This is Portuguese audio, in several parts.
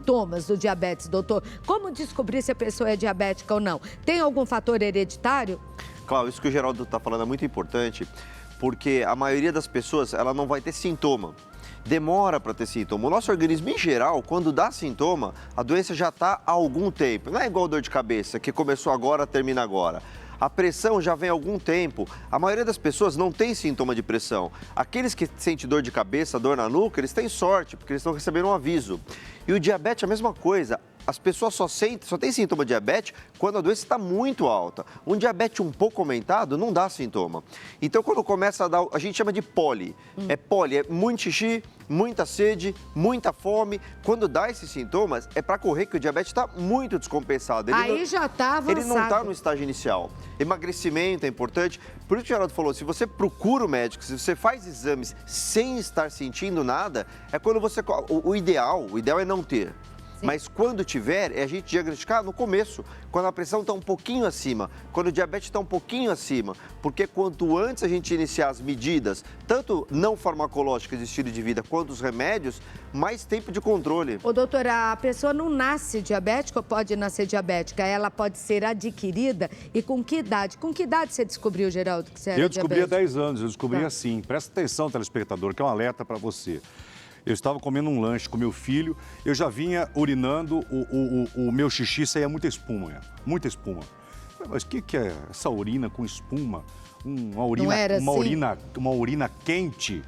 sintomas do diabetes, doutor? Como descobrir se a pessoa é diabética ou não? Tem algum fator hereditário? Claro, isso que o Geraldo está falando é muito importante, porque a maioria das pessoas, ela não vai ter sintoma. Demora para ter sintoma. O nosso organismo, em geral, quando dá sintoma, a doença já está há algum tempo. Não é igual dor de cabeça, que começou agora, termina agora. A pressão já vem há algum tempo. A maioria das pessoas não tem sintoma de pressão. Aqueles que sentem dor de cabeça, dor na nuca, eles têm sorte, porque eles estão recebendo um aviso. E o diabetes é a mesma coisa. As pessoas só têm sintoma de diabetes quando a doença está muito alta. Um diabetes um pouco aumentado não dá sintoma. Então, quando começa a dar, a gente chama de poli. É muito xixi, muita sede, muita fome. Quando dá esses sintomas, é para correr que o diabetes está muito descompensado. Já está avançado. Ele não está no estágio inicial. Emagrecimento é importante. Por isso que o Geraldo falou, se você procura o médico, se você faz exames sem estar sentindo nada, é quando você... O ideal é não ter. Sim. Mas quando tiver, é a gente diagnosticar no começo, quando a pressão está um pouquinho acima, quando o diabetes está um pouquinho acima, porque quanto antes a gente iniciar as medidas, tanto não farmacológicas de estilo de vida, quanto os remédios, mais tempo de controle. Ô, doutora, a pessoa não nasce diabética ou pode nascer diabética? Ela pode ser adquirida e com que idade? Com que idade você descobriu, Geraldo, que você era diabético? Eu descobri há 10 anos, eu descobri assim, presta atenção, telespectador, que é um alerta para você. Eu estava comendo um lanche com meu filho, eu já vinha urinando, o meu xixi saía muita espuma. Mas o que é essa urina com espuma? Uma urina quente.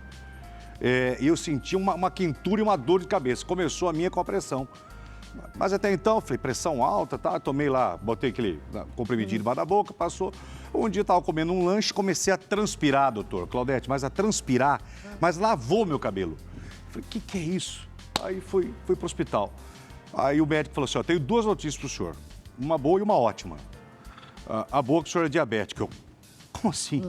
Eu senti uma quentura e uma dor de cabeça. Começou a minha com a pressão. Mas até então, eu falei, pressão alta, tá? Tomei lá, botei aquele comprimidinho debaixo da boca, passou. Um dia eu estava comendo um lanche, comecei a transpirar, doutor Claudete, mas mas lavou meu cabelo. Falei, o que é isso? Aí fui para o hospital. Aí o médico falou assim, ó, tenho duas notícias para o senhor, uma boa e uma ótima. A boa é que o senhor é diabético. Como assim?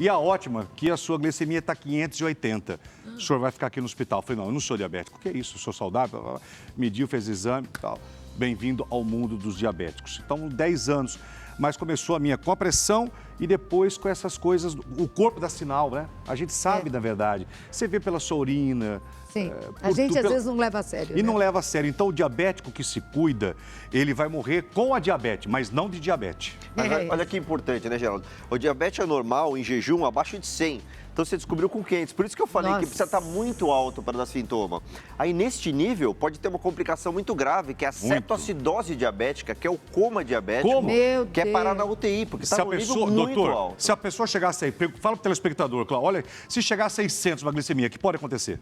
E a ótima, que a sua glicemia está 580. O senhor vai ficar aqui no hospital. Falei, não, eu não sou diabético. O que é isso? Eu sou saudável? Mediu, fez exame e tal. Bem-vindo ao mundo dos diabéticos. Então, 10 anos. Mas começou a minha com a pressão e depois com essas coisas, o corpo dá sinal, né? A gente sabe, na verdade. Você vê pela sua urina. Sim, a gente às vezes não leva a sério. E não leva a sério. Então, o diabético que se cuida, ele vai morrer com a diabetes, mas não de diabetes. Mas olha que importante, né, Geraldo? O diabetes é normal em jejum abaixo de 100. Então, você descobriu com 500. Por isso que eu falei que precisa estar muito alto para dar sintoma. Aí, neste nível, pode ter uma complicação muito grave, que é a cetoacidose diabética, que é o coma diabético. Como? Que é parar na UTI, porque está no nível muito alto. Se a pessoa chegasse aí, fala para o telespectador, Cláudio, olha, se chegar a 600 uma glicemia, o que pode acontecer?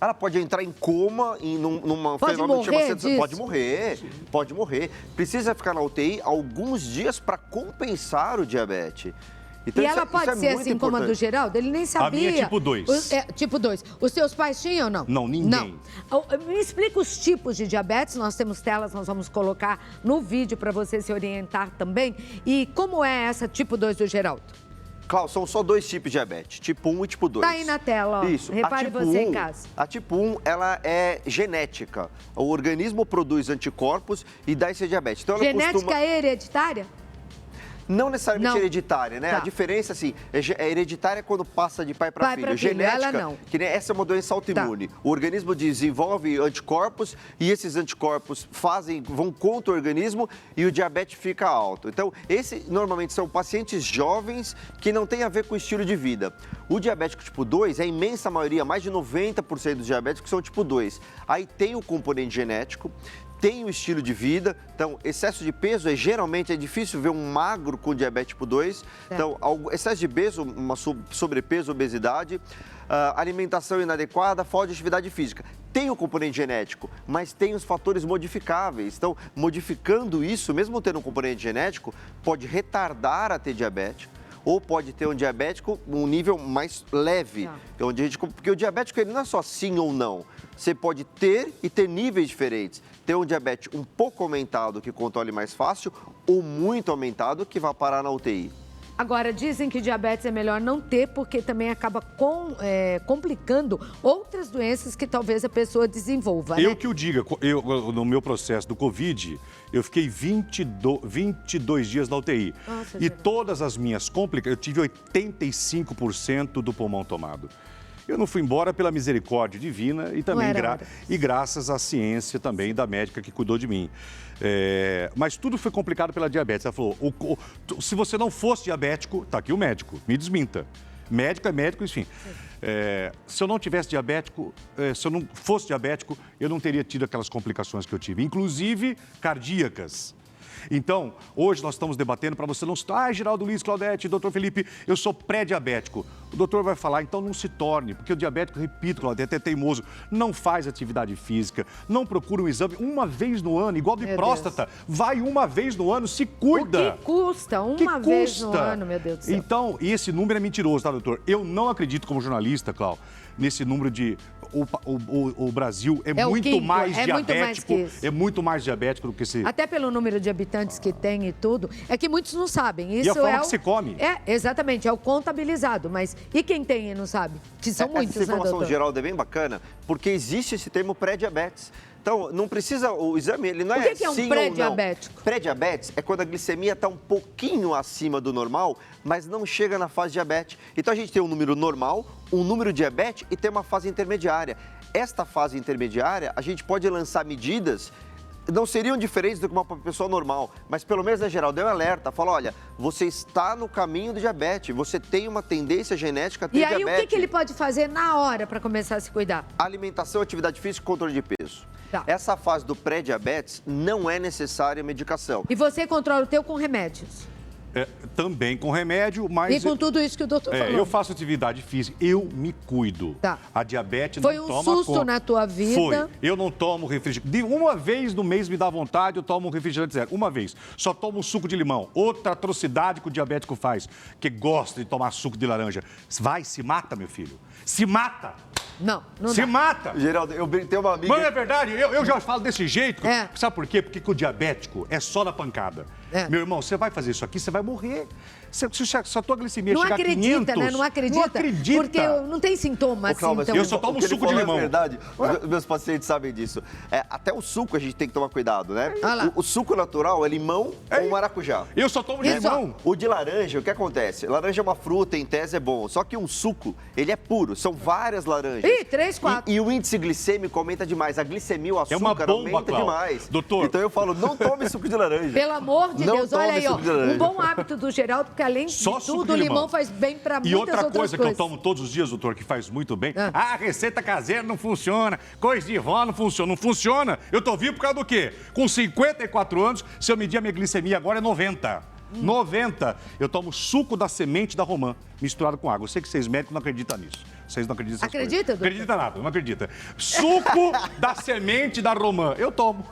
Ela pode entrar em coma, numa fenômeno que chama... Pode morrer. Precisa ficar na UTI alguns dias para compensar o diabetes. Então, ela pode ser assim como a do Geraldo? Ele nem sabia. A minha é tipo 2. Tipo 2. Os seus pais tinham ou não? Não, ninguém. Não. Me explica os tipos de diabetes. Nós temos telas, nós vamos colocar no vídeo para você se orientar também. E como é essa tipo 2 do Geraldo? Cláudio, são só dois tipos de diabetes, tipo 1 e tipo 2. Tá aí na tela, ó. Isso. Repare tipo você 1, em casa. A tipo 1, ela é genética. O organismo produz anticorpos e dá esse diabetes. Então, ela genética hereditária? Não necessariamente hereditária, né? Tá. A diferença, assim, é hereditária quando passa de pai para filho. Genética, ela não. Que nem essa é uma doença autoimune. Tá. O organismo desenvolve anticorpos e esses anticorpos vão contra o organismo e o diabetes fica alto. Então, normalmente são pacientes jovens que não tem a ver com o estilo de vida. O diabético tipo 2, a imensa maioria, mais de 90% dos diabéticos são tipo 2. Aí tem o componente genético, tem o estilo de vida, então excesso de peso geralmente é difícil ver um magro com diabetes tipo 2, então excesso de peso, uma sobrepeso, obesidade, alimentação inadequada, falta de atividade física. Tem o componente genético, mas tem os fatores modificáveis, então modificando isso, mesmo tendo um componente genético, pode retardar a ter diabetes. Ou pode ter um diabético um nível mais leve. Porque o diabético ele não é só sim ou não. Você pode ter e ter níveis diferentes. Ter um diabetes um pouco aumentado, que controle mais fácil, ou muito aumentado, que vai parar na UTI. Agora, dizem que diabetes é melhor não ter, porque também acaba complicando outras doenças que talvez a pessoa desenvolva, né? Eu que o diga, no meu processo do Covid, eu fiquei 22 dias na UTI. Nossa, e todas as minhas complicações, eu tive 85% do pulmão tomado. Eu não fui embora pela misericórdia divina e também Não era hora. graças à ciência também da médica que cuidou de mim. Mas tudo foi complicado pela diabetes. Ela falou, se você não fosse diabético, tá aqui o médico, me desminta. Médico é médico, enfim. Se eu não tivesse diabético, se eu não fosse diabético, eu não teria tido aquelas complicações que eu tive, inclusive cardíacas. Então, hoje nós estamos debatendo para você não citar, Geraldo Luiz, Claudete, doutor Felipe, eu sou pré-diabético. O doutor vai falar, então não se torne, porque o diabético, repito, Claudete, é teimoso, não faz atividade física, não procura um exame uma vez no ano, igual de próstata, vai uma vez no ano, se cuida. O que custa? Uma vez no ano, meu Deus do céu. Então, e esse número é mentiroso, tá, doutor? Eu não acredito como jornalista, Cláudio, nesse número de... O Brasil é muito mais diabético, é muito mais diabético do que esse... Até pelo número de habitantes que tem e tudo, é que muitos não sabem. Isso e a forma que se come. Exatamente, é o contabilizado, mas e quem tem e não sabe? Que são muitos, essa informação, doutor? Geraldo, é bem bacana, porque existe esse termo pré-diabetes. Então, não precisa, o exame, ele não O que é um pré-diabético? Pré-diabetes é quando a glicemia está um pouquinho acima do normal, mas não chega na fase diabetes. Então, a gente tem um número normal, um número diabetes e tem uma fase intermediária. Esta fase intermediária, a gente pode lançar medidas, não seriam diferentes do que uma pessoa normal, mas pelo menos, né, Geraldo, deu um alerta, fala, olha, você está no caminho do diabetes, você tem uma tendência genética a ter diabetes. E aí, o que ele pode fazer na hora para começar a se cuidar? Alimentação, atividade física e controle de peso. Tá. Essa fase do pré-diabetes não é necessária medicação. E você controla o teu com remédios? Também com remédio, mas... E com tudo isso que o doutor falou? Eu faço atividade física, eu me cuido. Tá. A diabetes Foi não um toma susto conta. na tua vida? Foi. Eu não tomo refrigerante. Uma vez no mês me dá vontade, eu tomo um refrigerante zero. Uma vez. Só tomo suco de limão. Outra atrocidade que o diabético faz, que gosta de tomar suco de laranja. Vai, se mata, meu filho. Se mata. Não se dá. mata. Geraldo, eu tenho uma amiga... Mas é verdade, eu já falo desse jeito. É. Sabe por quê? Porque o diabético é só na pancada. Meu irmão, você vai fazer isso aqui, você vai morrer. Se a tua glicemia não chegar a 500... acredita, né? Não acredita. Não acredita. Porque não tem sintoma, assim. Calma, Então... eu só tomo suco de limão. É verdade, meus pacientes sabem disso. Até o suco a gente tem que tomar cuidado, né? O suco natural é limão ou maracujá. Eu só tomo de limão. O de laranja, o que acontece? Laranja é uma fruta, em tese é bom. Só que um suco, ele é puro. São várias laranjas. Ih, 3, 4. E o índice glicêmico aumenta demais. A glicemia, o açúcar, uma bomba, aumenta Cláudio. demais. Doutor. Então eu falo, não tome suco de laranja. Pelo amor de Não Deus, tome olha aí, ó. suco de laranja. Um bom hábito do Geraldo, porque além de Só suco tudo, o de limão faz bem para muitas E outra outras coisa que coisas. eu tomo todos os dias, doutor, que faz muito bem. A receita caseira não funciona. Coisa de vó não funciona. Não funciona. Eu tô vivo por causa do quê? Com 54 anos, se eu medir a minha glicemia agora é 90. 90. Eu tomo suco da semente da romã, misturado com água. Eu sei que vocês médicos não acreditam nisso. Vocês não acreditam nessas Acredita, coisas. doutor? Acredita nada, não acredita. Suco da semente da romã. Eu tomo.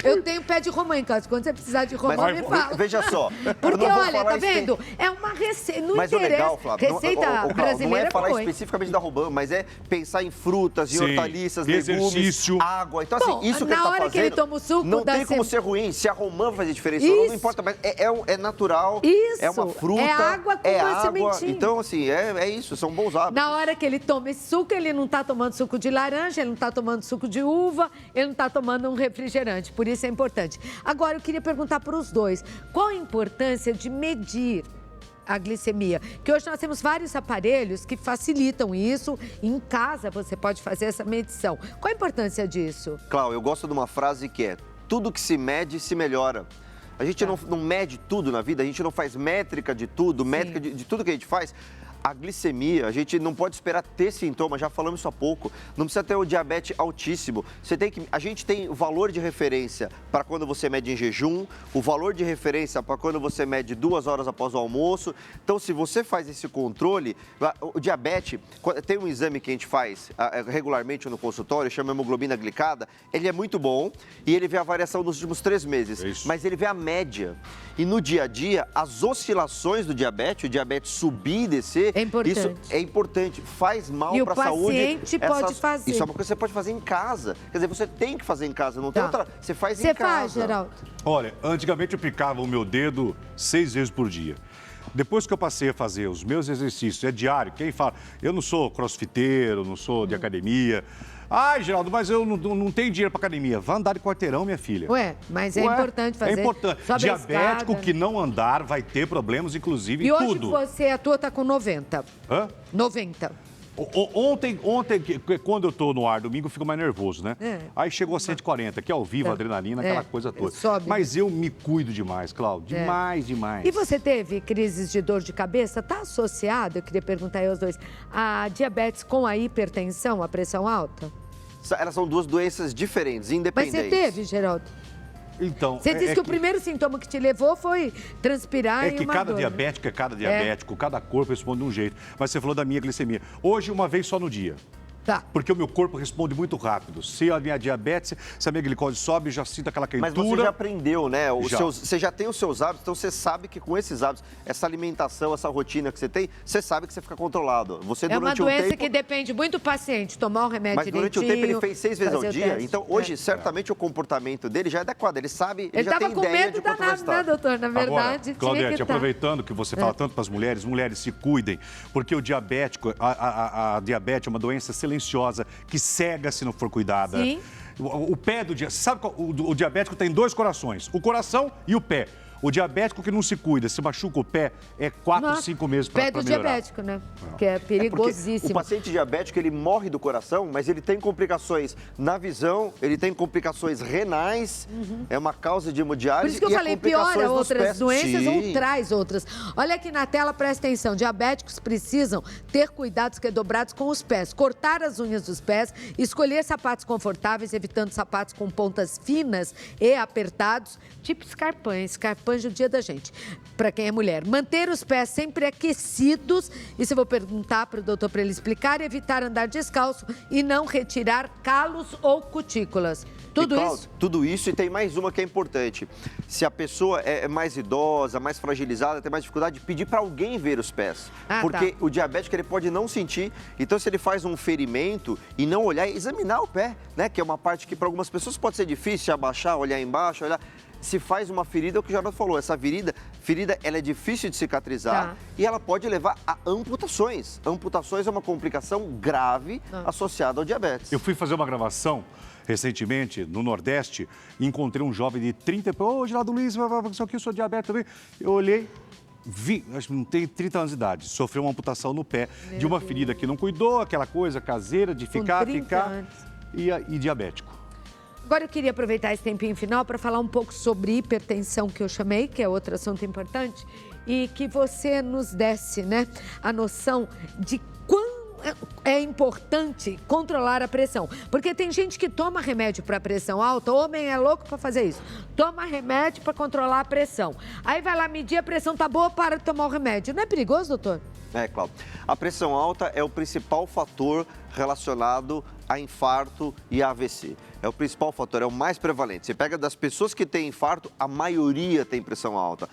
Eu tenho pé de romã em casa. Quando você precisar de romã, Mas, me fala. veja só. Porque, eu não vou olha, falar tá vendo? É uma receita. Não Mas o interessa. legal, Flávio, Receita Cláudio, brasileira não é falar boa, hein? especificamente da romã, mas é pensar em frutas, em Sim, hortaliças, exercício. legumes, água. Então, assim, Bom, isso que na ele tá hora fazendo, que ele toma o suco não da tem como ser ruim. Se a romã vai fazer diferença ou não, não importa, mas é natural, Isso. é uma fruta, É água com uma sementinha. Então, assim, é isso, são bons hábitos. Na hora que ele toma esse suco, ele não está tomando suco de laranja, ele não está tomando suco de uva, ele não está tomando um refrigerante. Por isso é importante. Agora, eu queria perguntar para os dois, qual a importância de medir a glicemia? Que hoje nós temos vários aparelhos que facilitam isso. Em casa você pode fazer essa medição. Qual a importância disso? Cláudio, eu gosto de uma frase que é: tudo que se mede, se melhora. A gente não mede tudo na vida, a gente não faz métrica de tudo, métrica de tudo que a gente faz. A glicemia, a gente não pode esperar ter sintomas, já falamos isso há pouco. Não precisa ter o diabetes altíssimo. A gente tem o valor de referência para quando você mede em jejum, o valor de referência para quando você mede 2 horas após o almoço. Então, se você faz esse controle, o diabetes, tem um exame que a gente faz regularmente no consultório, chama hemoglobina glicada, ele é muito bom e ele vê a variação nos últimos 3 meses, mas ele vê a média. E no dia a dia, as oscilações do diabetes, o diabetes subir e descer, é importante. Isso é importante, faz mal para a saúde. E o paciente pode fazer. Isso é uma coisa que você pode fazer em casa. Quer dizer, você tem que fazer em casa, não tem outra. Você faz em casa. Você faz, Geraldo? Olha, antigamente eu picava o meu dedo 6 vezes por dia. Depois que eu passei a fazer os meus exercícios, é diário, quem fala, eu não sou crossfiteiro, não sou de academia. Ai, Geraldo, mas eu não tenho dinheiro para academia. Vá andar de quarteirão, minha filha. Mas é importante fazer. É importante. Diabético que não andar vai ter problemas, inclusive, e tudo. E hoje a tua tá com 90. Hã? 90. Ontem, quando eu tô no ar domingo, eu fico mais nervoso, né? Aí chegou a 140, que é ao vivo, adrenalina, aquela coisa toda. Sobe. Mas eu me cuido demais, Cláudio. Demais. E você teve crises de dor de cabeça? Está associado, eu queria perguntar aí aos dois, a diabetes com a hipertensão, a pressão alta? Elas são duas doenças diferentes, Mas independentes. você teve, Geraldo? Então, Você disse que o primeiro sintoma que te levou foi transpirar É e que uma cada dor, diabético é cada diabético, cada corpo responde de um jeito. Mas você falou da minha glicemia. Hoje, uma vez só no dia. Tá. Porque o meu corpo responde muito rápido. Se a minha diabetes, se a minha glicose sobe, já sinto aquela quentura. Mas você já aprendeu, né? Já. Você já tem os seus hábitos, então você sabe que com esses hábitos, essa alimentação, essa rotina que você tem, você sabe que você fica controlado. Você, É uma durante um doença tempo... que depende muito do paciente, tomar o remédio Mas durante direitinho. o tempo ele fez 6 vezes ao fazer o dia, teste. então hoje certamente o comportamento dele já é adequado, ele sabe, Ele já tem estava com ideia medo de quanto vai danado, né, estar. doutor? Na verdade, Agora, Claudete, tinha que aproveitando que você fala tanto para as mulheres se cuidem, porque o diabético, a diabetes é uma doença silenciosa que cega se não for cuidada. Sim. O pé do diabético, sabe qual, o diabético tem 2 corações, o coração e o pé. O diabético que não se cuida, se machuca o pé, é 4, 5 meses para melhorar. Pé do diabético, né? Que é perigosíssimo. O paciente diabético, ele morre do coração, mas ele tem complicações na visão, ele tem complicações renais, é uma causa de hemodiálise. Por isso que eu e falei, complicações piora nos outras pés. doenças Sim. ou traz outras. Olha aqui na tela, presta atenção. Diabéticos precisam ter cuidados redobrados com os pés. Cortar as unhas dos pés, escolher sapatos confortáveis, evitando sapatos com pontas finas e apertados, tipo escarpães. Escarpães judia da gente, para quem é mulher. Manter os pés sempre aquecidos, isso eu vou perguntar para o doutor para ele explicar, evitar andar descalço e não retirar calos ou cutículas. Tudo isso? Tudo isso, e tem mais uma que é importante. Se a pessoa é mais idosa, mais fragilizada, tem mais dificuldade, pedir para alguém ver os pés. Porque o diabético ele pode não sentir, então se ele faz um ferimento e não olhar, examinar o pé, né? Que é uma parte que para algumas pessoas pode ser difícil, abaixar, olhar embaixo, olhar... Se faz uma ferida, é o que o Geraldo falou, essa ferida ela é difícil de cicatrizar e ela pode levar a amputações. Amputações é uma complicação grave associada ao diabetes. Eu fui fazer uma gravação recentemente no Nordeste e encontrei um jovem de 30... Ô, Geraldo Luiz, isso aqui, eu sou diabético também. Eu olhei, vi, acho que não tem 30 anos de idade, sofreu uma amputação no pé de uma ferida que não cuidou, aquela coisa caseira de ficar e diabético. Agora eu queria aproveitar esse tempinho final para falar um pouco sobre hipertensão, que eu chamei, que é outro assunto importante, e que você nos desse, né, a noção de quão é importante controlar a pressão. Porque tem gente que toma remédio para pressão alta, homem é louco para fazer isso. Toma remédio para controlar a pressão. Aí vai lá medir, a pressão tá boa, para de tomar o remédio. Não é perigoso, doutor? É, Cláudio. A pressão alta é o principal fator relacionado a infarto e a AVC. É o principal fator, é o mais prevalente. Você pega das pessoas que têm infarto, a maioria tem pressão alta.